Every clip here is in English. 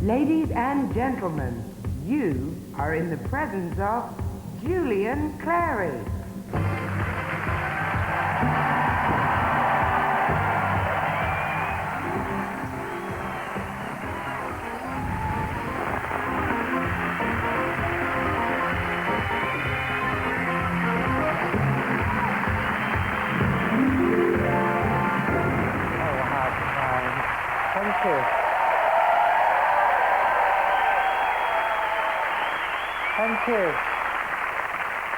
Ladies and gentlemen, you are in the presence of Julian Clary. Thank you.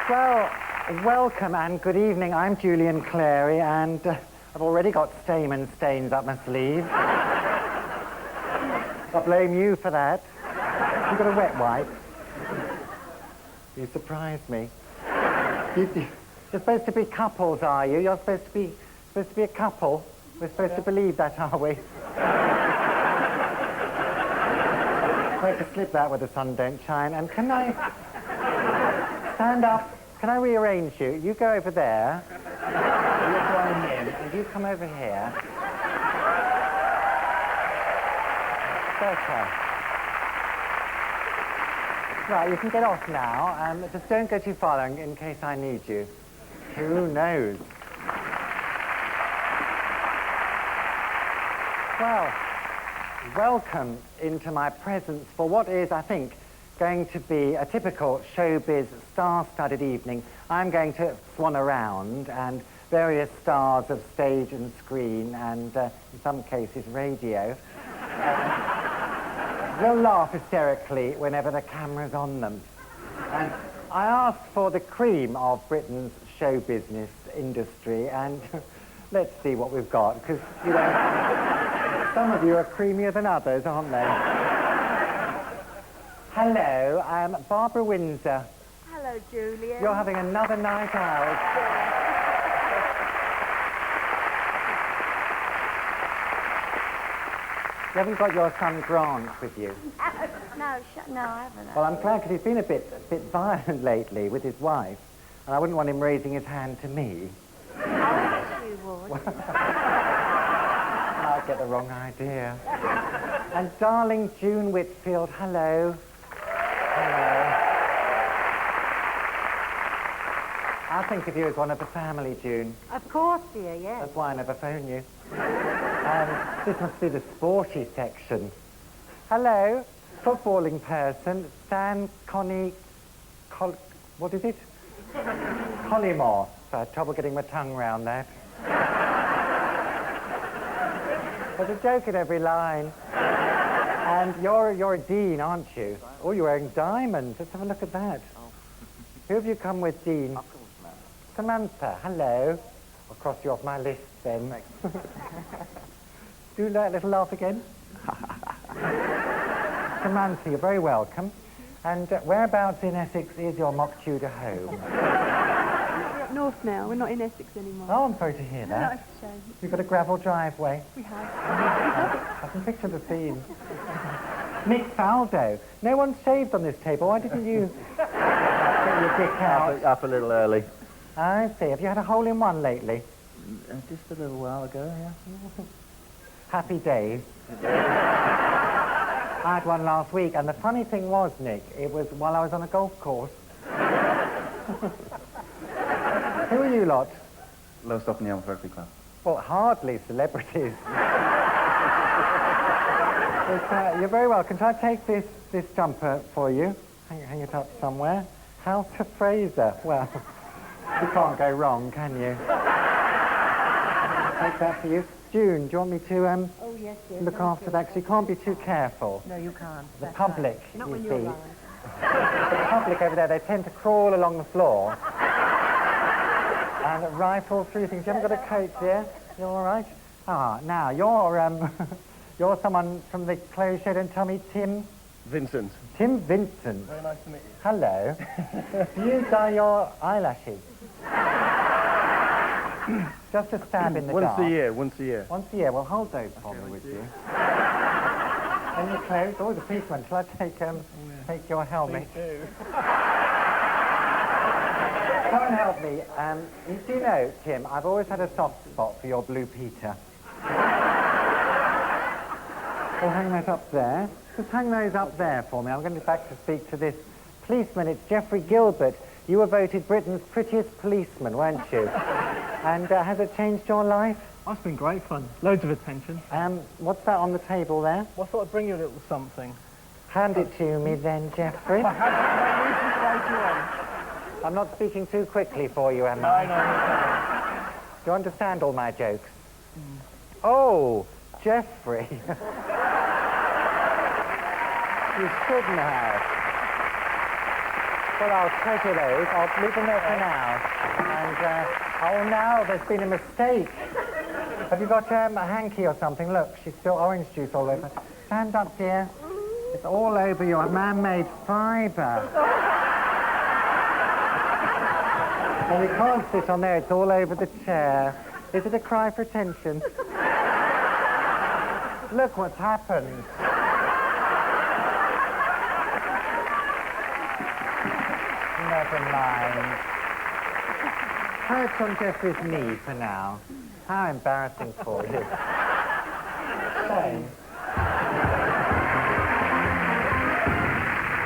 Well, welcome and good evening. I'm Julian Clary, and I've already got stamen stains up my sleeve. I blame you for that. You got a wet wipe? You surprised me. You're supposed to be couples, are you? You're supposed to be a couple. We're supposed to believe that, are we? I to slip that where the sun don't shine. And can I stand up? Can I rearrange you? You go over there. You're going in, and you come over here. Better. Right, you can get off now. Just don't go too far in case I need you. Who knows? Well, welcome into my presence for what is, I think, going to be a typical showbiz star-studded evening. I'm going to swan around, and various stars of stage and screen, and in some cases radio, they'll laugh hysterically whenever the camera's on them. And I asked for the cream of Britain's show business industry, and let's see what we've got, because, you know, some of you are creamier than others, aren't they? Hello, I'm Barbara Windsor. Hello, Julian. You're having another night out. You haven't got your son Grant with you? No, I haven't. Well, I'm glad, because he's been a bit violent lately with his wife, and I wouldn't want him raising his hand to me. I wish you would. I get the wrong idea. And darling June Whitfield, hello. Hello. I think of you as one of the family, June. Of course, dear, yes. That's why I never phone you. This must be the sporty section. Hello, footballing person, Stan Connie... what is it? Collymore. So I had trouble getting my tongue round that. There's a joke in every line. And you're a dean, aren't you? Oh, you're wearing diamonds. Let's have a look at that. Who have you come with, Dean? Samantha, hello. I'll cross you off my list then. Do that little laugh again. Samantha, you're very welcome. And whereabouts in Essex is your mock Tudor home? We're up north now. We're not in Essex anymore. Oh, I'm sorry to hear that. No, it's a shame. You've got a gravel driveway. We have. I can picture the scene. Nick Faldo. No one's shaved on this table. Why didn't you get your dick out? Up a little early. I see. Have you had a hole-in-one lately? Just a little while ago, yeah. Happy days. I had one last week, and the funny thing was, Nick, it was while I was on a golf course. Who are you lot? Lowest up in the Elm Rugby Club. Well, hardly celebrities. You're very welcome. Shall I take this jumper for you? Hang it up somewhere. House of Fraser. Well, you can't go wrong, can you? Take that for you. June, do you want me to Oh, yes, yes. look after that? Because you can't be too careful. No, you can't. The public, Not you when see. you're around. The public over there, they tend to crawl along the floor and rifle through things. You haven't got a coat, dear? You all right? Ah, now, you're someone from the clothes show, don't tell me, Tim? Vincent. Tim Vincent. Very nice to meet you. Hello. Do you dye your eyelashes? Just a stab in the dark. Once a year. Once a year. Well, hold those for me with you. And your clothes. Oh, the policeman. Shall I take your helmet? Come and help me. You do know, Tim, I've always had a soft spot for your Blue Peter. We'll hang that up there. Just hang those up there for me. I'm going to back to speak to this policeman. It's Geoffrey Gilbert. You were voted Britain's prettiest policeman, weren't you? And has it changed your life? Oh, it's been great fun. Loads of attention. What's that on the table there? Well, I thought I'd bring you a little something. Hand it to me then, Geoffrey. I'm not speaking too quickly for you, am I? No. Do you understand all my jokes? Oh, Geoffrey. You shouldn't have. Well, I'll treasure those. I'll leave them there for now. And, oh, now there's been a mistake. Have you got a hanky or something? Look, she's still orange juice all over. Stand up, dear. It's all over your man-made fibre. Well, you can't sit on there. It's all over the chair. Is it a cry for attention? Look what's happened. Never mind. Perch on Geoffrey's knee for now. How embarrassing for you. Shame.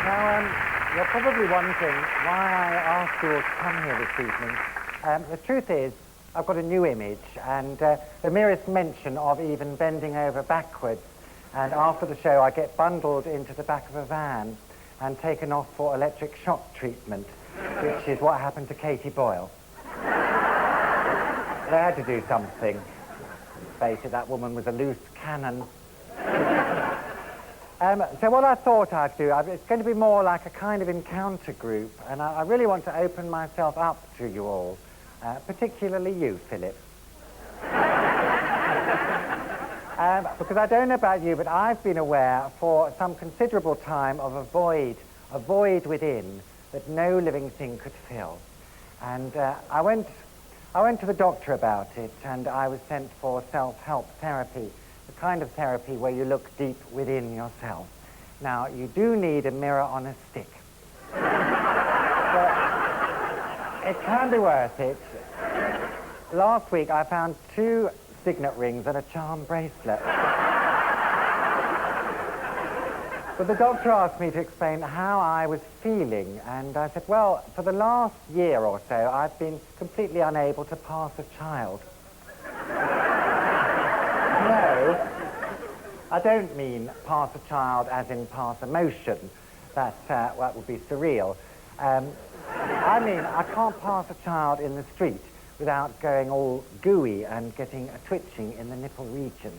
Now, you're probably wondering why I asked you all to come here this evening. The truth is, I've got a new image, and the merest mention of even bending over backwards, and after the show I get bundled into the back of a van and taken off for electric shock treatment, which is what happened to Katie Boyle. They had to do something. Face it, that woman was a loose cannon. So what I thought I'd do, it's going to be more like a kind of encounter group, and I really want to open myself up to you all, particularly you, Phillip. Because I don't know about you, but I've been aware for some considerable time of a void within that no living thing could fill. And I went to the doctor about it, and I was sent for self-help therapy, the kind of therapy where you look deep within yourself. Now, you do need a mirror on a stick. But it can be worth it. Last week, I found 2 signet rings and a charm bracelet. But the doctor asked me to explain how I was feeling, and I said, well, for the last year or so, I've been completely unable to pass a child. No, I don't mean pass a child as in pass a motion. That would be surreal. I mean, I can't pass a child in the street without going all gooey and getting a twitching in the nipple region.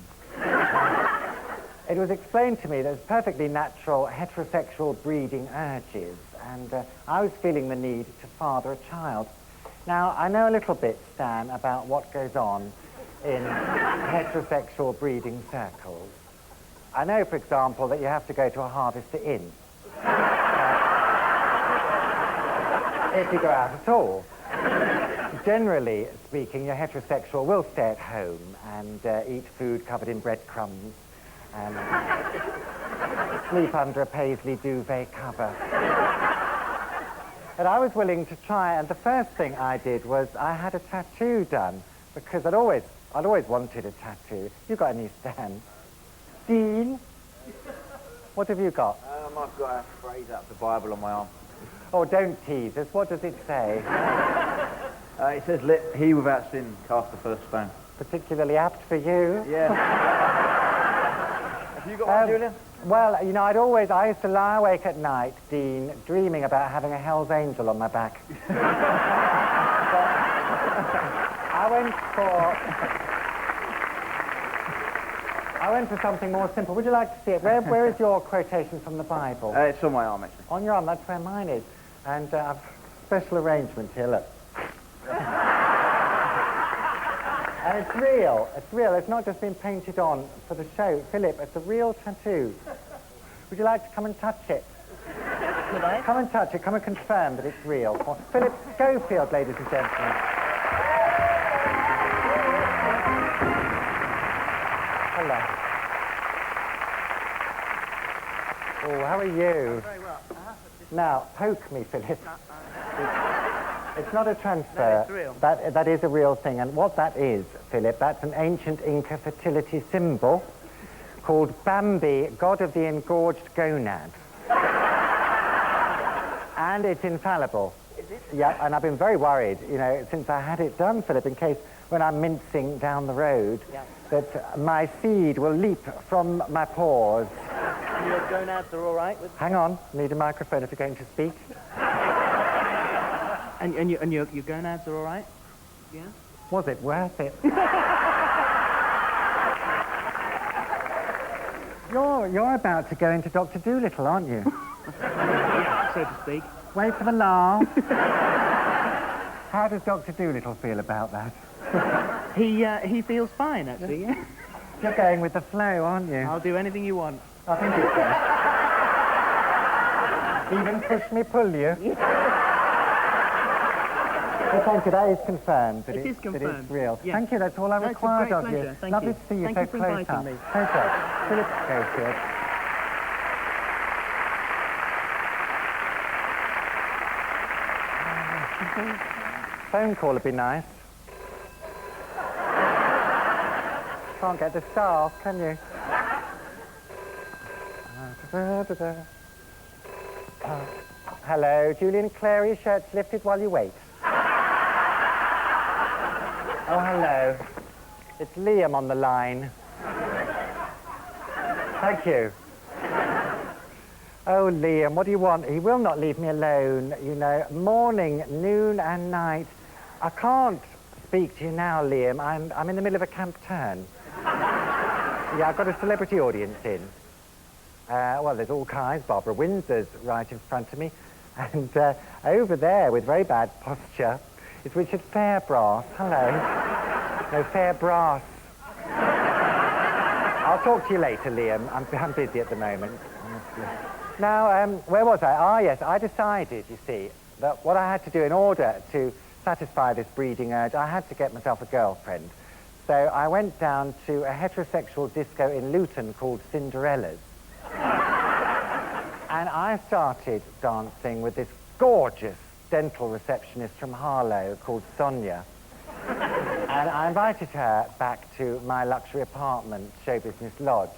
It was explained to me there's perfectly natural heterosexual breeding urges, and I was feeling the need to father a child. Now, I know a little bit, Stan, about what goes on in heterosexual breeding circles. I know, for example, that you have to go to a Harvester Inn. If you go out at all. Generally speaking, your heterosexual will stay at home and eat food covered in breadcrumbs and sleep under a paisley duvet cover. But I was willing to try, and the first thing I did was I had a tattoo done, because I'd always wanted a tattoo. You got any, Stan? Dean? What have you got? I've got a phrase out of the Bible on my arm. Oh, don't tease us. What does it say? It says, let he without sin cast the first stone. Particularly apt for you. Yeah. Have you got one, Julian? Well, you know, I used to lie awake at night, Dean, dreaming about having a Hell's Angel on my back. I went for something more simple. Would you like to see it? Where is your quotation from the Bible? It's on my arm, actually. On your arm, that's where mine is. And I've special arrangement here, look. And it's real. It's real. It's not just been painted on for the show. Phillip, it's a real tattoo. Would you like to come and touch it? Would I? Come and touch it. Come and confirm that it's real. Phillip Schofield, ladies and gentlemen. Hello. Oh, how are you? Very well. Now, poke me, Phillip. It's not a transfer. No, it's real. That is a real thing. And what that is, Phillip, that's an ancient Inca fertility symbol. called Bambi, God of the Engorged Gonad. And it's infallible. Is it? Yeah, and I've been very worried, you know, since I had it done, Philip, in case when I'm mincing down the road, that my seed will leap from my pores. And your gonads are all right with... Hang on, need a microphone if you're going to speak. And your gonads are all right? Yeah? Was it worth it? You're about to go into Dr. Dolittle, aren't you? Yeah, so to speak. Wait for the laugh. How does Dr. Dolittle feel about that? He feels fine, actually, yeah. You're going with the flow, aren't you? I'll do anything you want. I think it's good. Even push me, pull you. Well, thank you, that is confirmed. It is confirmed. That it's real. Yeah. Thank you, that's all I No, it's a required great of pleasure. you. Thank Lovely you. to see you Thank so you for close inviting up. me. Okay, Philip Schofield. Phone call would be nice. Can't get the staff, can you? Hello, Julian Clary, shirts lifted while you wait. Oh, hello. It's Liam on the line. Thank you. Oh, Liam, what do you want? He will not leave me alone, you know. Morning, noon and night. I can't speak to you now, Liam. I'm in the middle of a camp turn. Yeah, I've got a celebrity audience in. Well, there's all kinds. Barbara Windsor's right in front of me. And over there, with very bad posture, is Richard Fairbrass. Hello. No, Fairbrass. I'll talk to you later, Liam. I'm busy at the moment, honestly. Now, where was I? Ah, yes, I decided, you see, that what I had to do in order to satisfy this breeding urge, I had to get myself a girlfriend. So I went down to a heterosexual disco in Luton called Cinderella's. And I started dancing with this gorgeous dental receptionist from Harlow called Sonia. And I invited her back to my luxury apartment, Show Business Lodge,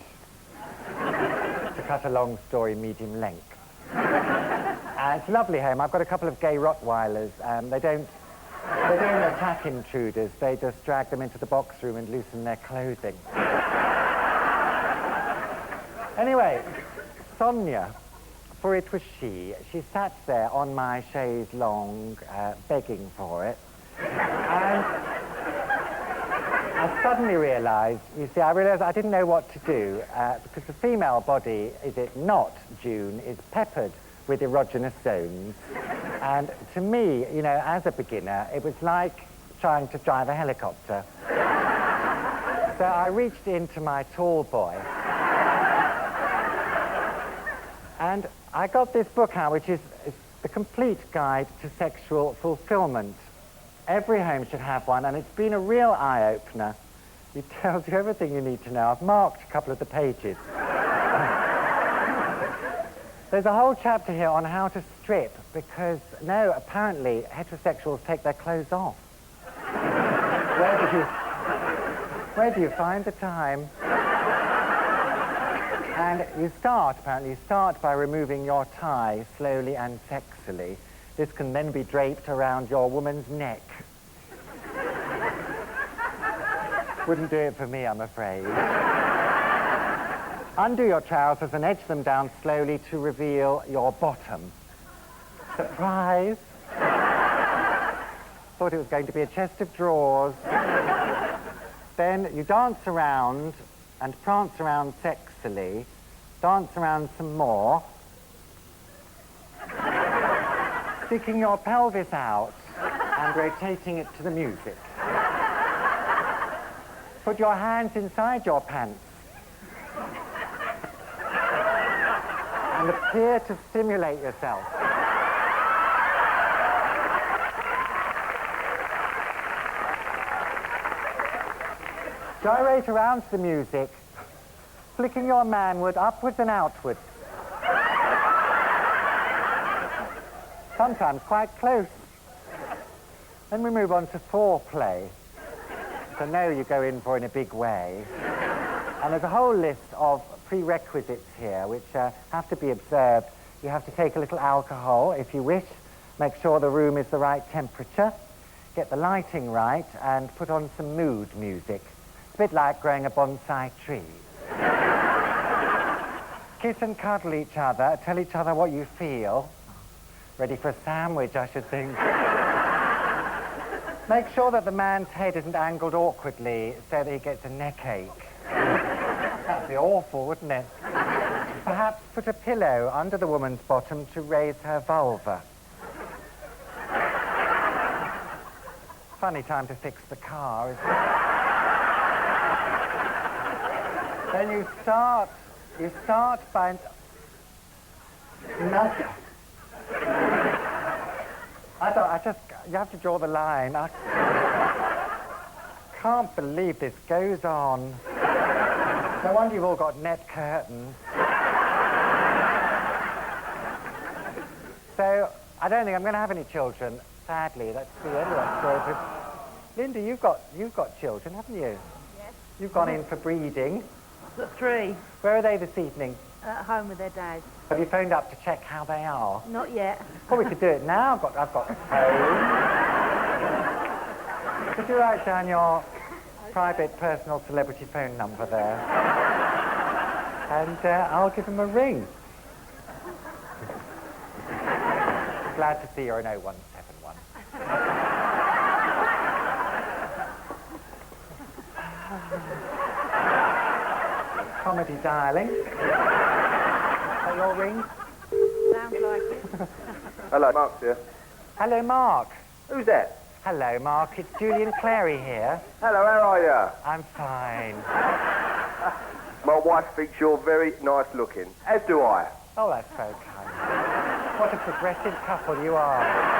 to cut a long story medium length. It's a lovely home. I've got a couple of gay Rottweilers. They don't attack intruders. They just drag them into the box room and loosen their clothing. Anyway, Sonia, for it was she sat there on my chaise longue, begging for it. And I suddenly realised, you see, I didn't know what to do, because the female body, is it not, June, is peppered with erogenous zones. And to me, you know, as a beginner, it was like trying to drive a helicopter. So I reached into my tall boy, and I got this book out, which is the complete guide to sexual fulfillment. Every home should have one, and it's been a real eye-opener. It tells you everything you need to know. I've marked a couple of the pages. There's a whole chapter here on how to strip, because, no, apparently heterosexuals take their clothes off. Where do you find the time? And you start by removing your tie slowly and sexily. This can then be draped around your woman's neck. Wouldn't do it for me, I'm afraid. Undo your trousers and edge them down slowly to reveal your bottom. Surprise! Thought it was going to be a chest of drawers. Then you dance around and prance around sexily. Dance around some more. Sticking your pelvis out and rotating it to the music. Put your hands inside your pants and appear to stimulate yourself. Gyrate around to the music, flicking your manward upwards and outwards. Sometimes quite close. Then we move on to foreplay. So now you go in for in a big way. And there's a whole list of prerequisites here which have to be observed. You have to take a little alcohol if you wish, make sure the room is the right temperature, get the lighting right, and put on some mood music. It's a bit like growing a bonsai tree. Kiss and cuddle each other, tell each other what you feel. Ready for a sandwich, I should think. Make sure that the man's head isn't angled awkwardly so that he gets a neck ache. That'd be awful, wouldn't it? Perhaps put a pillow under the woman's bottom to raise her vulva. Funny time to fix the car, isn't it? Then you start by... No. You have to draw the line. I can't believe this goes on. No wonder you've all got net curtains. So, I don't think I'm going to have any children, sadly. That's the end of that story. But Linda, you've got children, haven't you? Yes. You've gone in for breeding. Got 3 Where are they this evening? at home with their dad. Have you phoned up to check how they are? Not yet. Well, we could do it now. I've got the phone. Could you write down your private, personal, celebrity phone number there? And I'll give them a ring. Glad to see you're an 0171. Comedy dialing. Are your rings? Sounds like it. Hello, Mark's here. Hello, Mark. Who's that? Hello, Mark. It's Julian Clary here. Hello, how are you? I'm fine. My wife thinks you're very nice looking, as do I. Oh, that's so kind. What a progressive couple you are.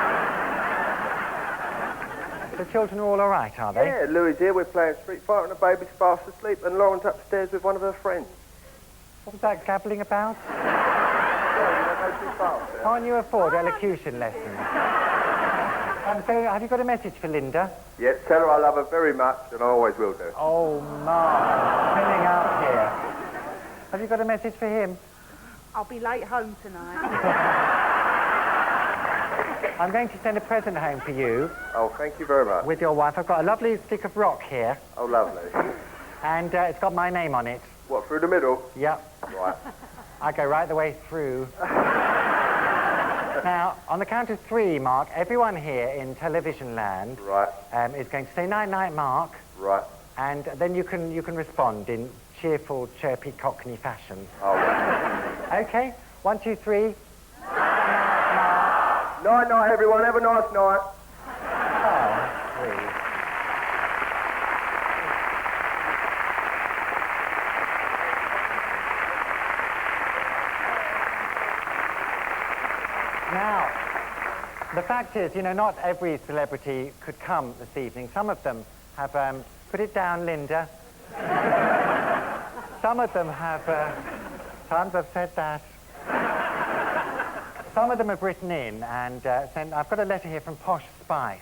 The children are all right, are they? Yeah, Louis here, we're playing Street Fighter and the baby's fast asleep and Lauren's upstairs with one of her friends. What was that gabbling about? Yeah, you don't go too fast, yeah? Can't you afford elocution lessons? So, have you got a message for Linda? Yes, tell her I love her very much and I always will do. Oh, Mark, filling up here. Have you got a message for him? I'll be late home tonight. I'm going to send a present home for you Oh, thank you very much. with your wife. I've got a lovely stick of rock here, Oh, lovely. and it's got my name on it. What, through the middle? Yep. Right. I go right the way through. Now, on the count of 3, Mark, everyone here in television land Right. is going to say night-night, Mark, Right. and then you can respond in cheerful, chirpy, cockney fashion. Oh, right. Okay? 1, 2, 3. Night, night, everyone. Have a nice night. Oh, sweet. Now, the fact is, not every celebrity could come this evening. Some of them have, put it down, Linda. Some of them have, times I've said that. Some of them have written in and sent... I've got a letter here from Posh Spice,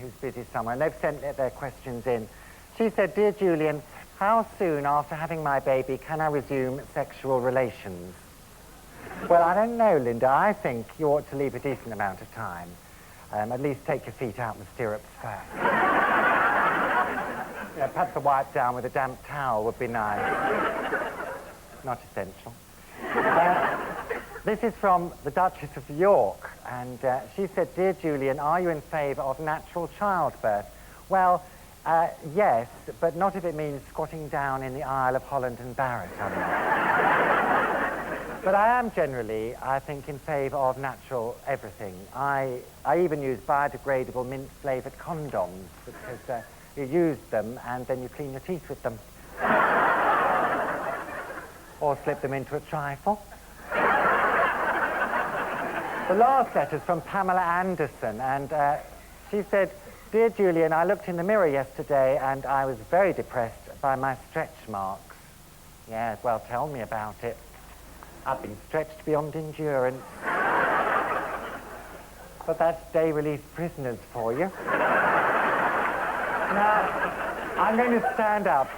who's busy somewhere, and they've sent their questions in. She said, "Dear Julian, how soon after having my baby can I resume sexual relations?" Well, I don't know, Linda. I think you ought to leave a decent amount of time. At least take your feet out in the stirrups first. Perhaps a wipe down with a damp towel would be nice. Not essential. This is from the Duchess of York, and she said, "Dear Julian, are you in favour of natural childbirth?" Well, yes, but not if it means squatting down in the Isle of Holland and Barrett. But I am generally, I think, in favour of natural everything. I even use biodegradable mint-flavoured condoms because you use them and then you clean your teeth with them. Or slip them into a trifle. The last letter's from Pamela Anderson, and she said, "Dear Julian, I looked in the mirror yesterday and I was very depressed by my stretch marks." Yes, well, tell me about it. I've been stretched beyond endurance. But that's day-release prisoners for you. Now, I'm going to stand up.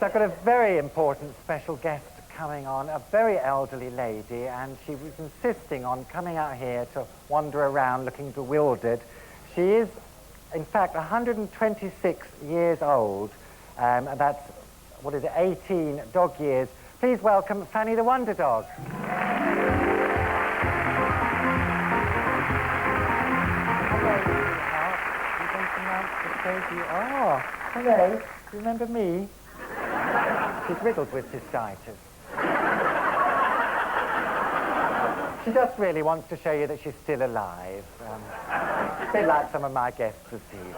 Next, I've got a very important special guest coming on, a very elderly lady, and she was insisting on coming out here to wander around looking bewildered. She is, in fact, 126 years old, and that's, 18 dog years. Please welcome Fanny the Wonder Dog. Oh, hello. Do you remember me? She's riddled with cystitis. She just really wants to show you that she's still alive. A bit like some of my guests this evening.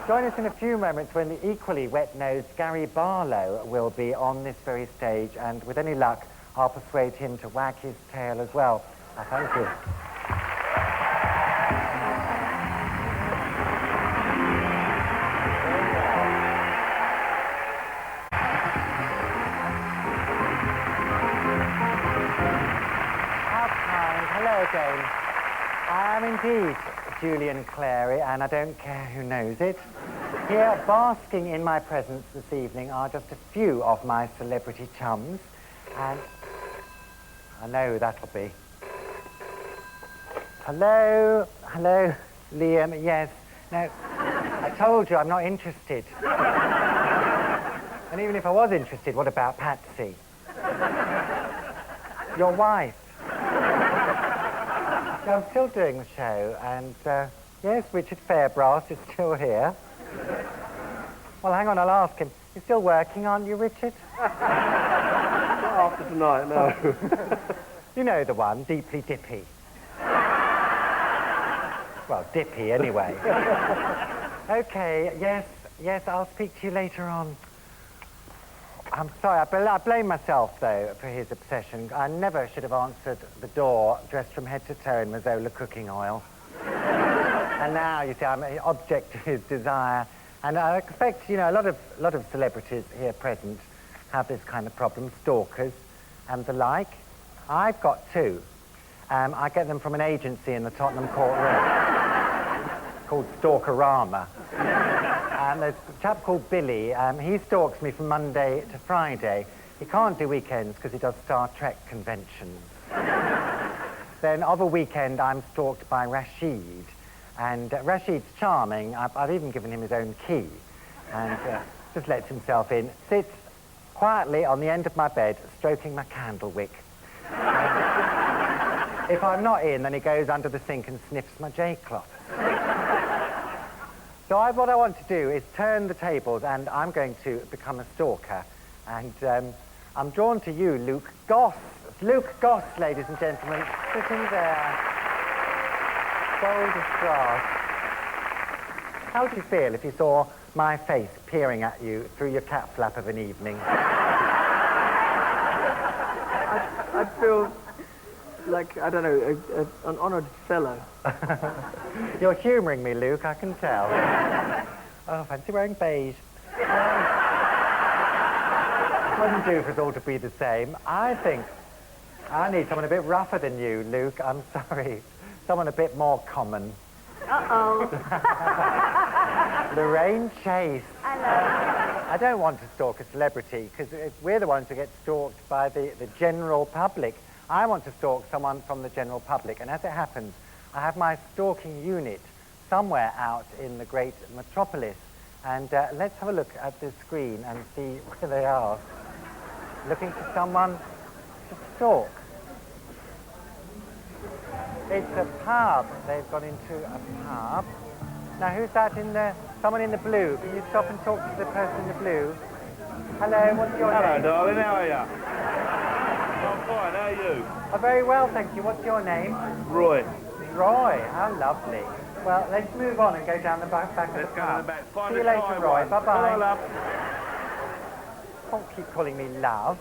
Join us in a few moments when the equally wet-nosed Gary Barlow will be on this very stage, and with any luck, I'll persuade him to wag his tail as well. Thank you. Again. I am indeed Julian Clary, and I don't care who knows it. Here, basking in my presence this evening, are just a few of my celebrity chums, and I know that'll be. Hello, Liam, yes. No, I told you I'm not interested. And even if I was interested, what about Patsy? Your wife? I'm still doing the show, and yes, Richard Fairbrass is still here. Well, hang on, I'll ask him. You're still working, aren't you, Richard? Not after tonight, no. You know the one, Deeply Dippy. Well, Dippy, anyway. OK, yes, I'll speak to you later on. I'm sorry, I blame myself, though, for his obsession. I never should have answered the door dressed from head to toe in Mazola cooking oil. And now, you see, I'm an object to his desire. And I expect, you know, a lot of celebrities here present have this kind of problem, stalkers and the like. I've got two. I get them from an agency in the Tottenham Court Road called Stalkerama. And there's a chap called Billy. He stalks me from Monday to Friday. He can't do weekends because he does Star Trek conventions. Then of a weekend, I'm stalked by Rashid. And Rashid's charming. I've even given him his own key. And just lets himself in, sits quietly on the end of my bed, stroking my candle wick. If I'm not in, then he goes under the sink and sniffs my J-cloth. So what I want to do is turn the tables, and I'm going to become a stalker. And I'm drawn to you, Luke Goss. Luke Goss, ladies and gentlemen, sitting there, bold as brass. How would you feel if you saw my face peering at you through your cat flap of an evening? I'd feel like, I don't know, an honoured fellow. You're humouring me, Luke, I can tell. Oh, fancy wearing beige. Wouldn't do for us all to be the same. I think I need someone a bit rougher than you, Luke. I'm sorry. Someone a bit more common. Uh-oh. Lorraine Chase. Hello. I don't want to stalk a celebrity, because we're the ones who get stalked by the general public. I want to stalk someone from the general public, and as it happens, I have my stalking unit somewhere out in the great metropolis. And let's have a look at this screen and see where they are. Looking for someone to stalk. It's a pub. They've gone into a pub. Now, who's that in there? Someone in the blue. Can you stop and talk to the person in the blue? Hello, what's your name? Hello, darling, how are you? I'm fine, how are you? Oh, very well, thank you. What's your name? Roy. Roy, how lovely. Well, let's move on and go down the back of the Let's go pub. down the back. Find See you a later, quiet Roy. one. Bye-bye. Hello, love. Don't keep calling me love.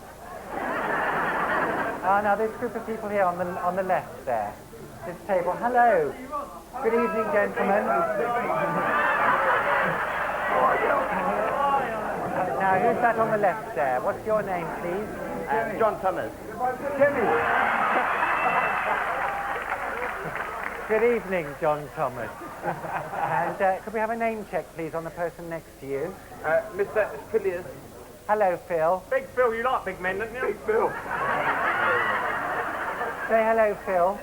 Now, this group of people here on the left there. This table. Hello. Good evening, gentlemen. Now, who's that on the left there? What's your name, please? John Thomas. Jimmy. Good evening, John Thomas. And could we have a name check, please, on the person next to you? Mr. Phileas. Hello, Phil. Big Phil, you like big men, don't you? Big Phil. Say hello, Phil.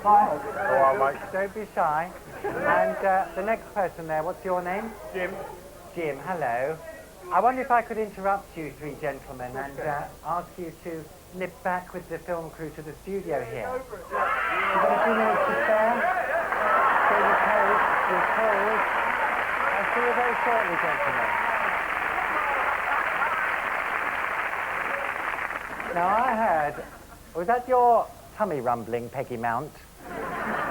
Hi. All right, mate. Don't be shy. And the next person there, what's your name? Jim. Jim, hello. I wonder if I could interrupt you three gentlemen and ask you to nip back with the film crew to the studio here. You've got a few minutes to spare? So your pose, I'll see you very shortly, gentlemen. Now, I heard, was that your tummy rumbling, Peggy Mount?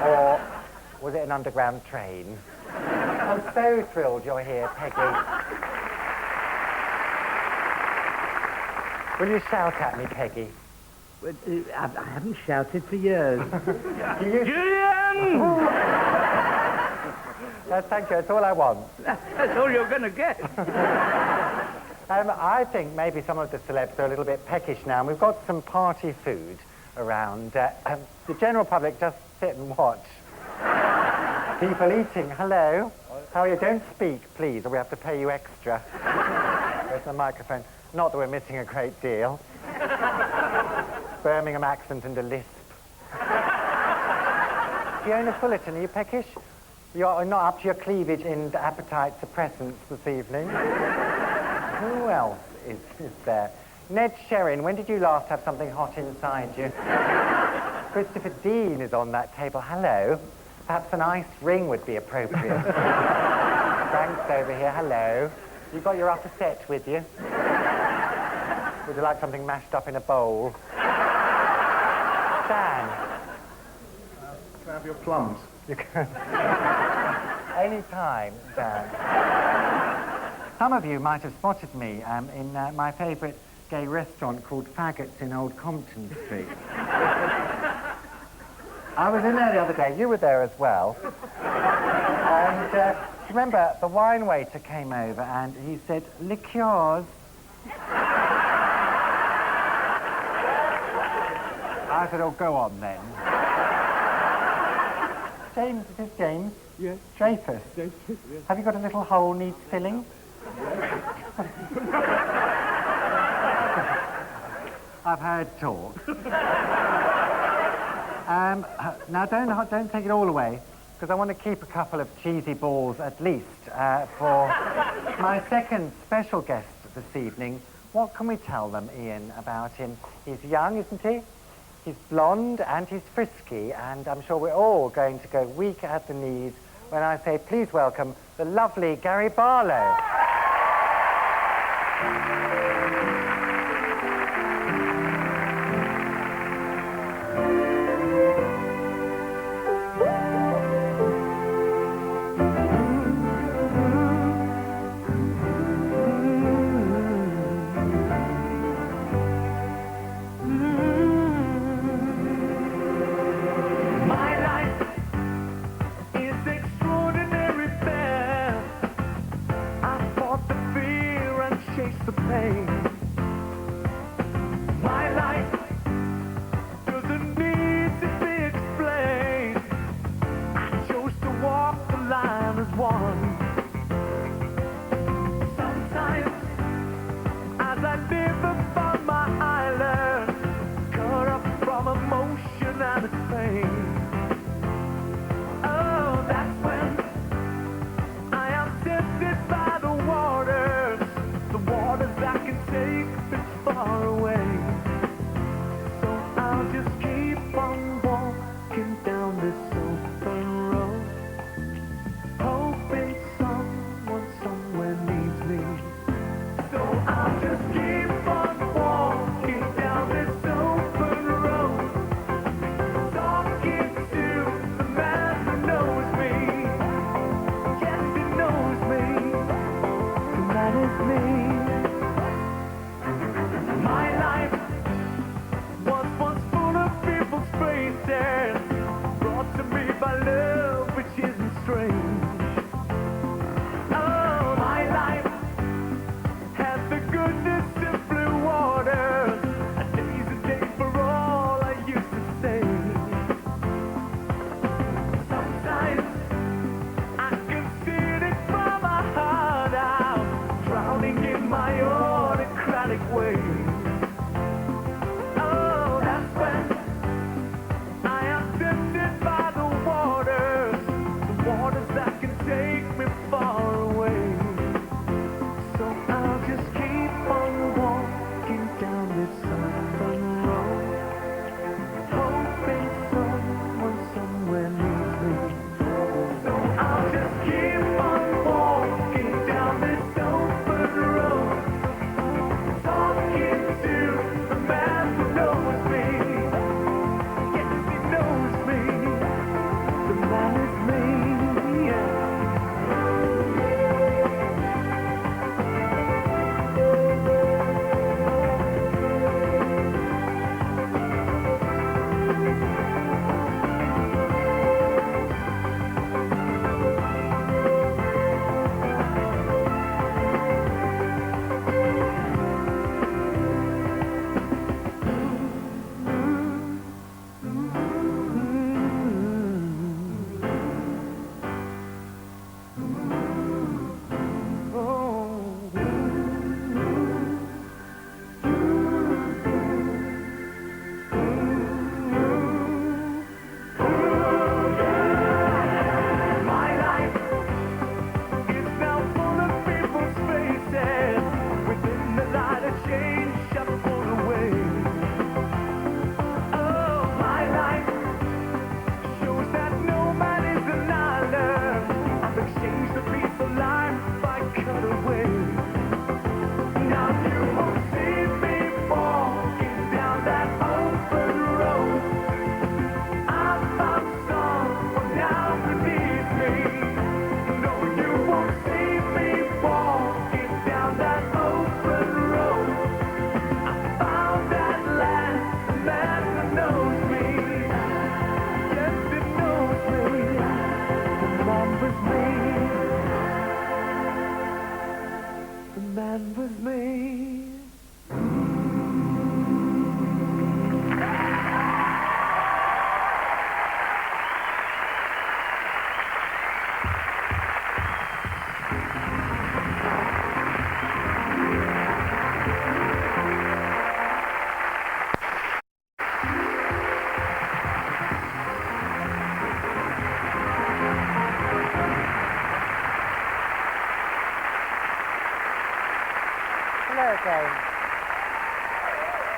Or was it an underground train? I'm so thrilled you're here, Peggy. Will you shout at me, Peggy? I haven't shouted for years. Julian! Thank you, that's all I want. That's all you're going to get. I think maybe some of the celebs are a little bit peckish now, and we've got some party food around. The general public just sit and watch. People eating. Hello. How are you? Don't speak, please, or we have to pay you extra. Where's the microphone? Not that we're missing a great deal. Birmingham accent and a lisp. Fiona Fullerton, are you peckish? You're not up to your cleavage in appetite suppressants this evening. Who else is there? Ned Sherrin, when did you last have something hot inside you? Christopher Dean is on that table. Hello. Perhaps an iced ring would be appropriate. Frank's over here. Hello. You got your upper set with you? Would you like something mashed up in a bowl? Dan. Can I have your plums? You can. Any time, Dan. Some of you might have spotted me in my favourite gay restaurant called Faggots in Old Compton Street. I was in there the other day. You were there as well. And remember, the wine waiter came over and he said, liqueurs. I said, oh, go on then. James, is this James? Yes. Dreyfus? Dreyfus, yes. Have you got a little hole needs filling? I've heard talk. Now, don't take it all away, because I want to keep a couple of cheesy balls at least for my second special guest this evening. What can we tell them, Ian, about him? He's young, isn't he? He's blonde and he's frisky, and I'm sure we're all going to go weak at the knees when I say please welcome the lovely Gary Barlow. Walking down this open road, talking my autocratic way. Oh, that's when I am tempted by the waters that can take me far away. So I'll just keep on walking down this open road, hoping someone somewhere needs me. So I'll just keep on walking down this open road, talking to the man who knows me. Yes, he knows me. The man is me. Yeah.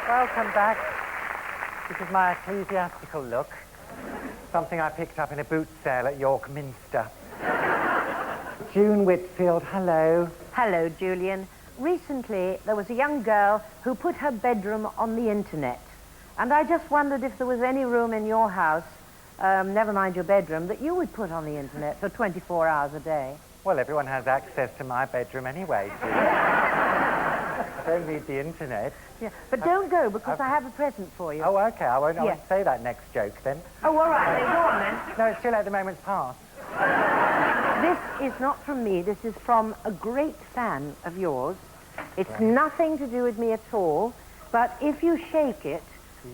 Welcome back. This is my ecclesiastical look. Something I picked up in a boot sale at York Minster. June Whitfield, hello. Hello, Julian. Recently, there was a young girl who put her bedroom on the internet. And I just wondered if there was any room in your house, never mind your bedroom, that you would put on the internet for 24 hours a day. Well, everyone has access to my bedroom anyway, June. I don't need the internet. Yeah, but don't go, because I have a present for you. Oh, okay. I won't say that next joke, then. Oh, all right. Then go on, then. No, it's still at the moment's past. This is not from me. This is from a great fan of yours. It's nothing to do with me at all, but if you shake it,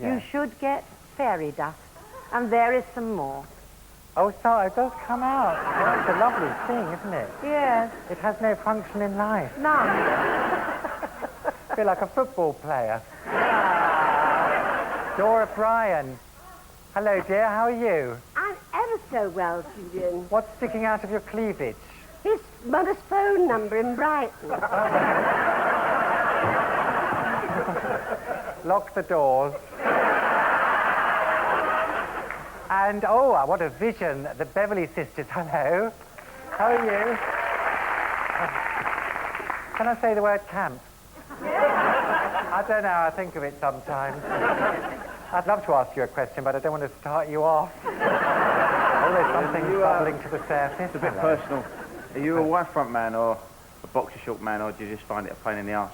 you should get fairy dust. And there is some more. Oh, sorry, it does come out. Well, it's a lovely thing, isn't it? Yes. It has no function in life. None. I feel like a football player. Dora, Bryan. Hello, dear, how are you? I'm ever so well, Julian. What's sticking out of your cleavage? His mother's phone number in Brighton. Lock the doors. And, oh, what a vision. The Beverley sisters, hello. How are you? Can I say the word camp? I don't know, I think of it sometimes. I'd love to ask you a question, but I don't want to start you off. Oh, there's something bubbling to the surface. It's a bit personal. Are you a wife front man or a boxer short man, or do you just find it a pain in the arse?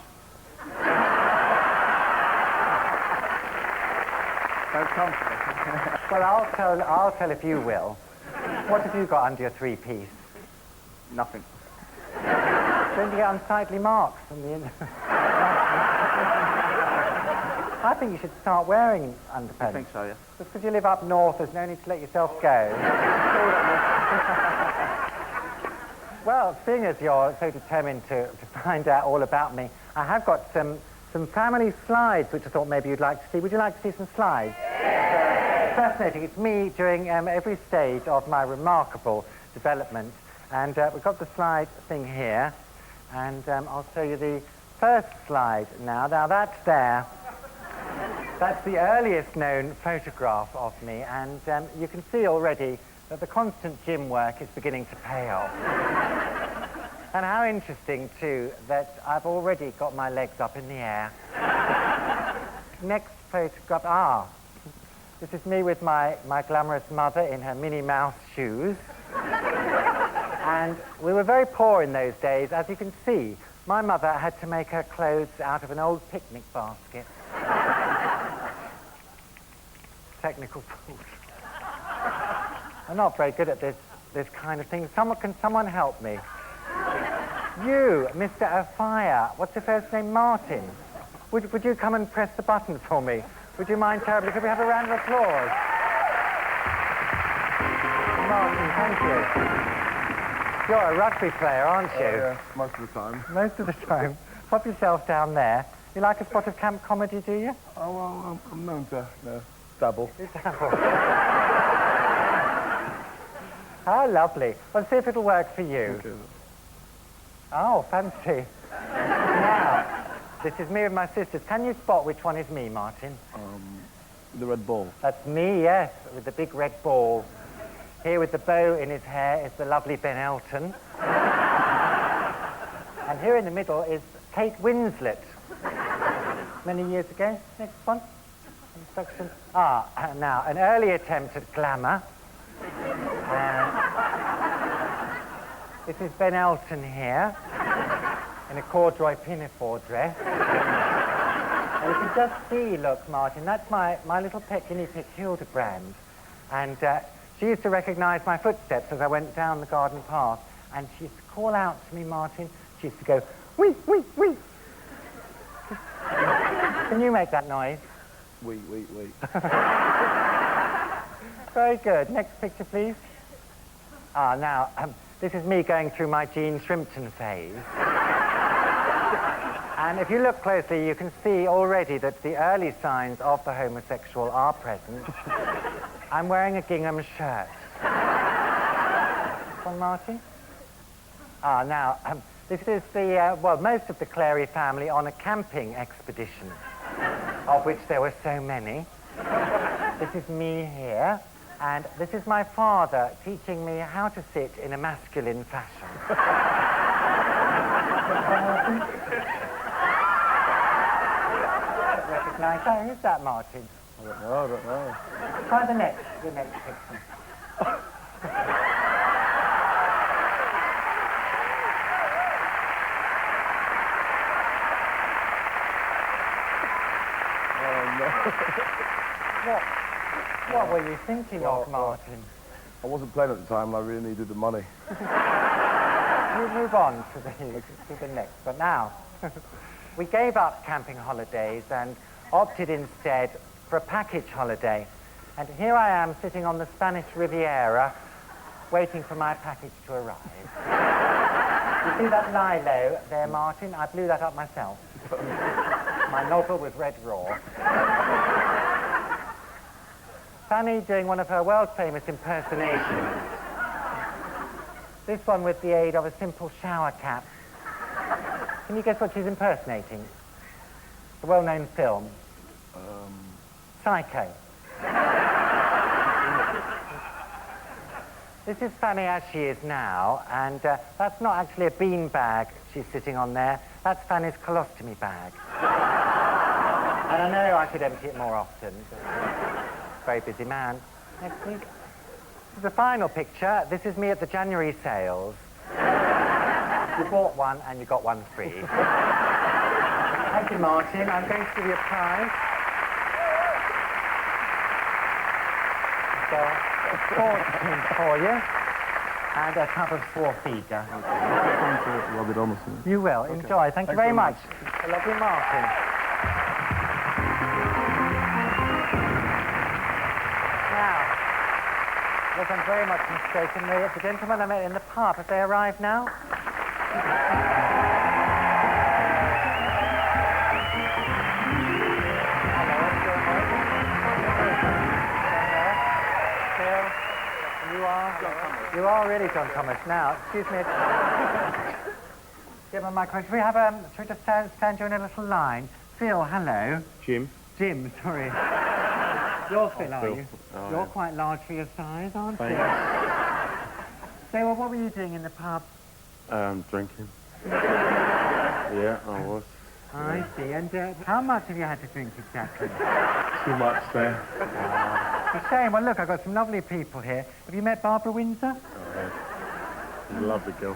Don't come for me. Well, I'll tell if you will. What have you got under your three-piece? Nothing. Don't you get unsightly marks from the I think you should start wearing underpants. I think so, yeah. Just because you live up north, there's no need to let yourself go. Well, seeing as you're so determined to find out all about me, I have got some family slides which I thought maybe you'd like to see. Would you like to see some slides? It's fascinating. It's me during every stage of my remarkable development. And we've got the slide thing here. And I'll show you the first slide now. Now, that's there. That's the earliest known photograph of me. And you can see already that the constant gym work is beginning to pay off. And how interesting, too, that I've already got my legs up in the air. Next photograph. This is me with my glamorous mother in her Minnie Mouse shoes. And we were very poor in those days. As you can see, my mother had to make her clothes out of an old picnic basket. Technical fault. I'm not very good at this kind of thing. Can someone help me? You, Mr. Offiah. What's your first name? Martin. Would you come and press the button for me? Would you mind terribly? Could we have a round of applause? Martin, thank you. You're a rugby player, aren't you? Yeah, most of the time. Most of the time. Pop yourself down there. You like a spot of camp comedy, do you? Oh, well, I'm known to dabble. You dabble. How lovely. Well, see if it'll work for you. Okay. Oh, fancy. Now, this is me with my sisters. Can you spot which one is me, Martin? The red ball. That's me, yes, with the big red ball. Here with the bow in his hair is the lovely Ben Elton. And here in the middle is Kate Winslet. Many years ago. Next one. Instruction. Now, an early attempt at glamour. This is Ben Elton here, in a corduroy pinafore dress. And you can just see, look, Martin, that's my little pet guinea pig, Hildebrand. And she used to recognise my footsteps as I went down the garden path. And she used to call out to me, Martin. She used to go, wee, wee, wee. Can you make that noise? Wee. Very good. Next picture, please. Now, this is me going through my Jean Shrimpton phase. And if you look closely, you can see already that the early signs of the homosexual are present. I'm wearing a gingham shirt. One, Martin? Now, this is the, most of the Clary family on a camping expedition, of which there were so many. This is me here. And this is my father teaching me how to sit in a masculine fashion. Recognise that? Who's that, Martin? I don't know. Try the next picture. What were you thinking of, Martin? I wasn't playing at the time and I really needed the money. We'll move on to the next. But now, we gave up camping holidays and opted instead for a package holiday. And here I am sitting on the Spanish Riviera waiting for my package to arrive. You see that lilo there, Martin? I blew that up myself. My novel was Red Raw. Fanny doing one of her world-famous impersonations. This one with the aid of a simple shower cap. Can you guess what she's impersonating? A well-known film. Psycho. This is Fanny as she is now, and that's not actually a bean bag she's sitting on there. That's Fanny's colostomy bag. And I know I could empty it more often. Very busy man. Next, please. This is the final picture. This is me at the January sales. You bought one and you got one free. Thank you, Martin. I'm going to give you a prize. So, a fortune for you. And a cup of Swarfeeder. Rub it on. You will. Enjoy. Thank you very much. The lovely Martin. Yes, I'm very much mistaken. The gentlemen I met in the pub, have they arrived now? You are really John Thomas. Now, excuse me. Get my microphone. Should we have should we just stand you in a little line? Phil, hello. Jim. Jim, sorry. You're Phil, are Phil. you? Oh, You're yeah. quite large for your size, aren't you? Thanks. So, well, what were you doing in the pub? Drinking. Yeah, I was. I see. And how much have you had to drink exactly? Too much there. It's a shame. Well, look, I've got some lovely people here. Have you met Barbara Windsor? Oh, yeah. She's a lovely girl.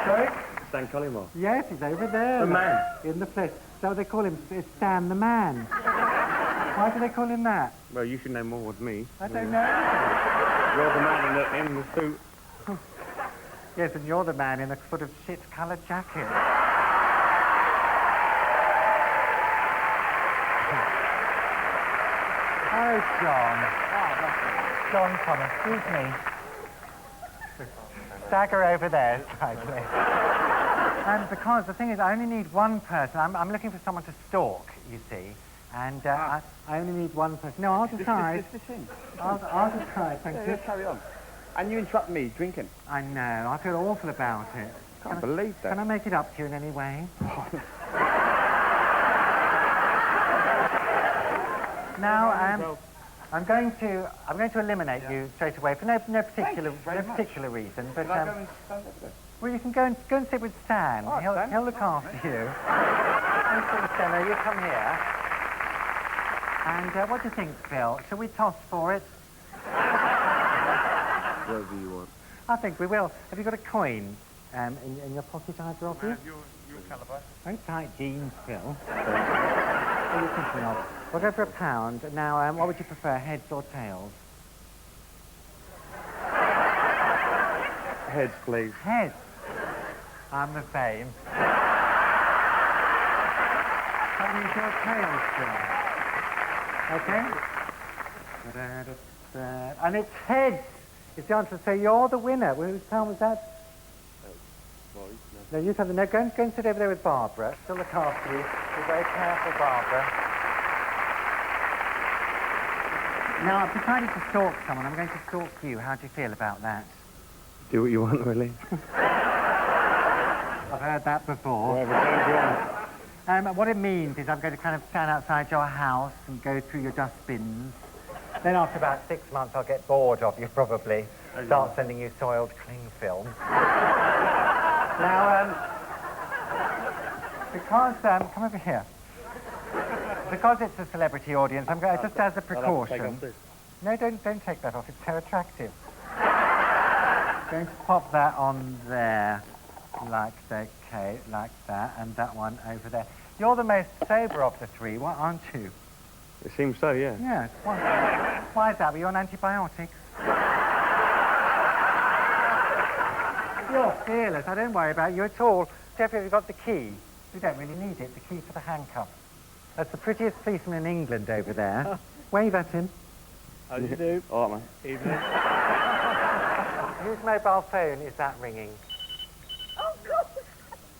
Sorry? Stan Collymore. Yes, he's over there. The man. In the flesh. So they call him Stan the Man. Why do they call him that? Well, you should know more than me. I don't know. You're the man in the suit. Yes, and you're the man in a sort of shit-coloured jacket. Oh, John. John Thomas, excuse me. Stagger over there slightly. And because the thing is, I only need one person. I'm looking for someone to stalk, you see. And I only need one person. No, I'll decide. I'll decide, thank you. Carry on. And you interrupt me drinking. I know, I feel awful about it. Can't believe that. Can I make it up to you in any way? Now, I'm going to eliminate you straight away for no particular reason. But Can I go and stand up there? well, you can go and sit with Stan. Oh, Stan. He'll look after you. Go sit with Stan. Now, you come here. And what do you think, Phil? Shall we toss for it? Whatever you want. I think we will. Have you got a coin in your pocket, either of you? Your calibre. Very tight jeans, Phil. What are you thinking of? We'll go for £1. Now, what would you prefer, heads or tails? Heads, please. Heads. I'm the same. That means your tails, Phil. Okay? And it's heads. It's the answer. So you're the winner. Whose town was that? No, you have the... No, go and sit over there with Barbara. She'll look after you. Be very careful, Barbara. Now, I've decided to stalk someone. I'm going to stalk you. How do you feel about that? Do what you want, really. I've heard that before. What it means is I'm going to kind of stand outside your house and go through your dustbins. Then after about 6 months, I'll get bored of you, probably. Start sending you soiled cling film. Now, because, come over here. Because it's a celebrity audience, I'm going just as a precaution. No, don't take that off. It's so attractive. Going to pop that on there, like that, okay, like that, and that one over there. You're the most sober of the three, aren't you? It seems so, yeah. Yes. Why is that? Were you on antibiotics? You're fearless. I don't worry about you at all. Jeffrey, have you got the key? You don't really need it. The key for the handcuffs. That's the prettiest policeman in England over there. Wave at him. How do you do? All right, mate. Evening. Whose mobile phone is that ringing? Oh, God.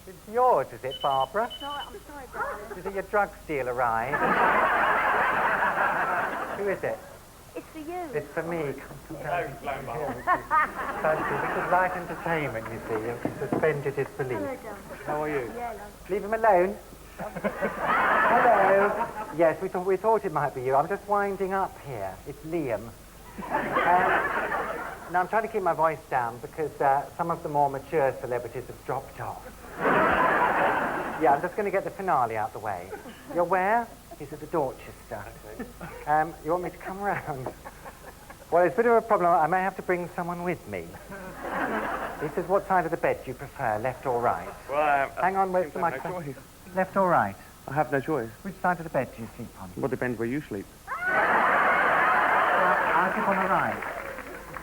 It's yours, is it, Barbara? No, I'm sorry, Brian. Is it your drug dealer ride? Who is it? It's for you. It's for me. Come down. This is light entertainment, you see. You've suspended his belief. Hello, John. How are you? Yeah, Leave him alone. Hello. Yes, we thought it might be you. I'm just winding up here. It's Liam. Now, I'm trying to keep my voice down because some of the more mature celebrities have dropped off. Yeah, I'm just going to get the finale out the way. You're where? He's at the Dorchester. You want me to come round? Well, it's a bit of a problem. I may have to bring someone with me. He says, what side of the bed do you prefer, left or right? Well, Hang on, where's the microphone? Left or right? I have no choice. Which side of the bed do you sleep on? Well, depends where you sleep. I sleep on the right.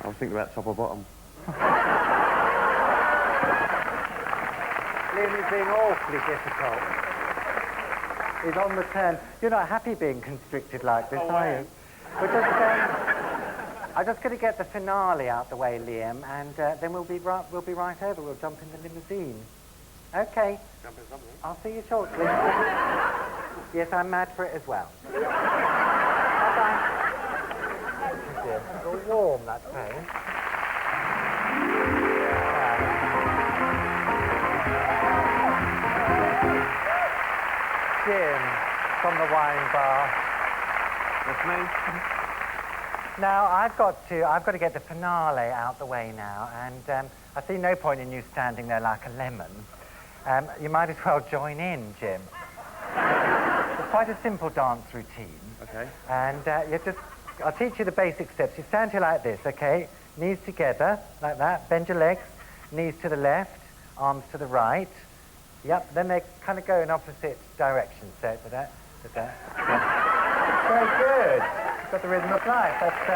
I was thinking about top or bottom. Liam is being awfully difficult. He's on the turn. You're not happy being constricted like this, are you? I'm just going to get the finale out the way, Liam, and then we'll be right over. We'll jump in the limousine. Okay. I'll see you shortly. Yes, I'm mad for it as well. Bye-bye. It's all warm, that train. Jim, from the wine bar. That's me. Now, I've got to get the finale out the way now, and I see no point in you standing there like a lemon. You might as well join in, Jim. It's quite a simple dance routine. Okay. And I'll teach you the basic steps. You stand here like this, okay? Knees together, like that. Bend your legs. Knees to the left, arms to the right. Yep, then they kind of go in opposite directions. So, that. Very good. You've got the rhythm of life. That's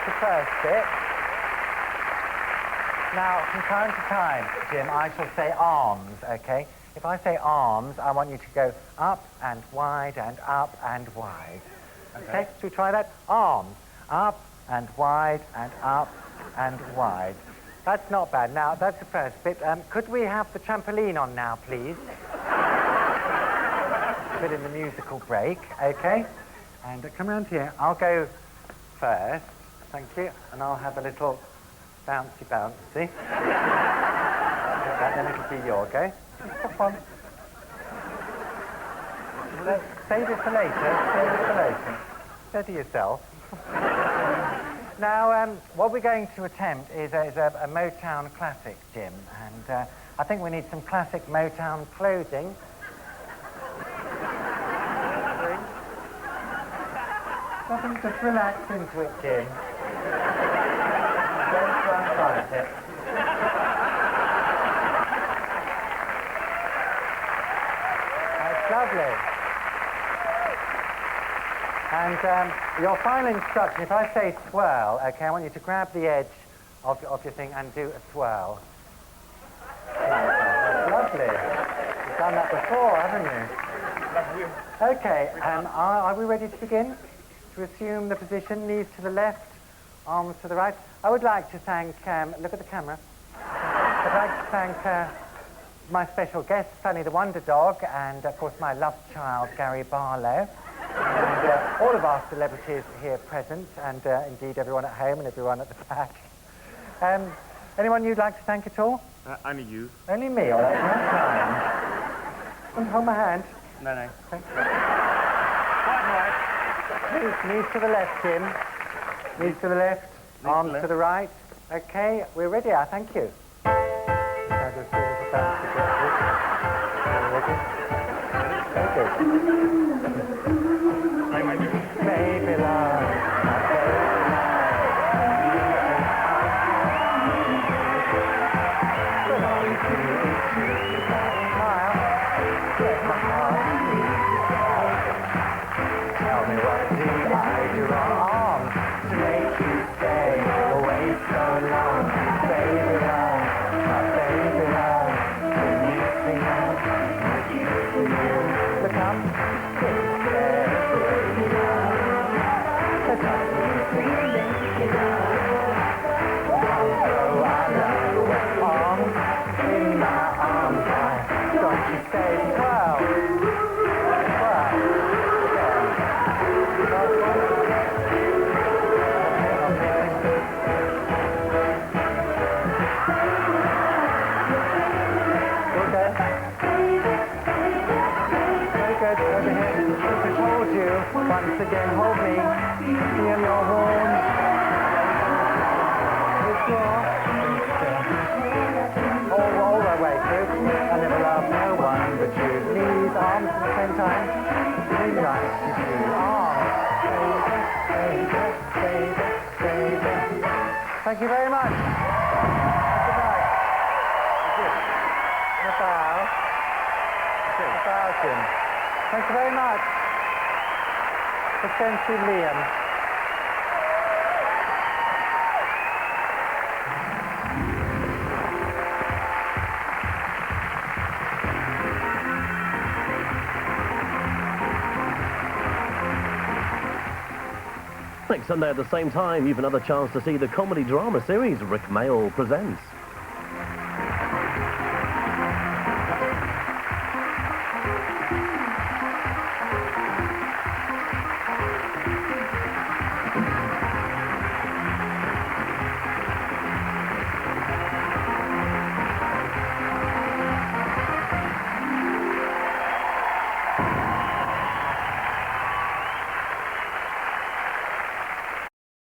the first bit. Now, from time to time, Jim, I shall say arms, okay? If I say arms, I want you to go up and wide and up and wide. Okay? Should we try that? Arms. Up and wide and up and wide. That's not bad. Now, that's the first bit. Could we have the trampoline on now, please? Bit in the musical break, okay? And come round here. I'll go first. Thank you. And I'll have a little bouncy. Then it'll be your go. Pop on. Save it for later. Steady yourself. Now, what we're going to attempt is a Motown classic, Jim. And I think we need some classic Motown clothing. Nothing, just relax into it, Jim. Don't try and fight it. That's lovely. And your final instruction, if I say twirl, okay, I want you to grab the edge of your thing and do a twirl. That's lovely. You've done that before, haven't you? Okay, are we ready to begin? To assume the position, knees to the left, arms to the right. I would like to thank, look at the camera. I'd like to thank my special guest, Fanny the Wonder Dog, and of course my love child, Gary Barlow, and all of our celebrities here present, and indeed everyone at home and everyone at the back. Anyone you'd like to thank at all? Only you. Only me, all right, no time. Want to hold my hand? No. Thank you. Knees to the left, Jim. Knees to the left, arms to the right. Okay, we're ready, thank you. Baby love. Tell me what do I do wrong to make you stay away so long? Baby love, baby love, when you sing out, what you do. Look up, it's there, baby love. Look up, baby love. Although I love wet arms in my arms, why don't you say twirl? Once again, hold me. Feel your warmth. All the way through. I never loved no one but you. Knees, arms at the same time. Really nice to do. Arms. Baby. Thank you very much. Good night. A bow. Jim. Thank you very much. Let's go and see Liam. Next Sunday at the same time, you've another chance to see the comedy drama series Rick Mayall presents.